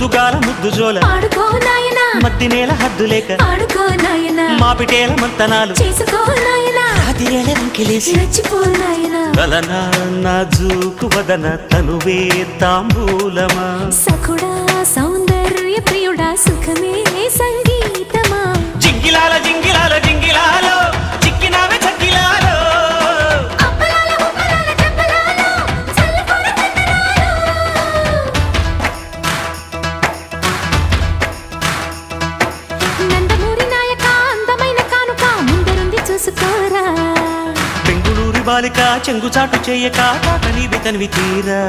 పొద్దుగాల ముద్దు జోల ఆడుకో నాయనా మట్టి నేల హద్దు లేక ఆడుకో నాయనా మాపిటేల మంతనాలు చేసుకో నాయనా రాతిరేల రంకిలేసి రెచ్చిపో నాయనా గలనా నాజూకు వదన తనువే తాంబూలమా సఖుడా సౌందర్య ప్రియుడా సుఖమే సంగీతమా జింగిలాల జింగిలాల జింగిలాలో చిక్కినావే చక్కిలాలో అప్పలాల ఉప్పలాల చప్పలాల చల్లకొడ చందనాలు నందమూరి నాయక అందమైన కానుక ముందరుంది చూసుకోరా బెంగుళూరు బాలిక చెంగుచాటు చేయక తాట నీవి తనివి తీరా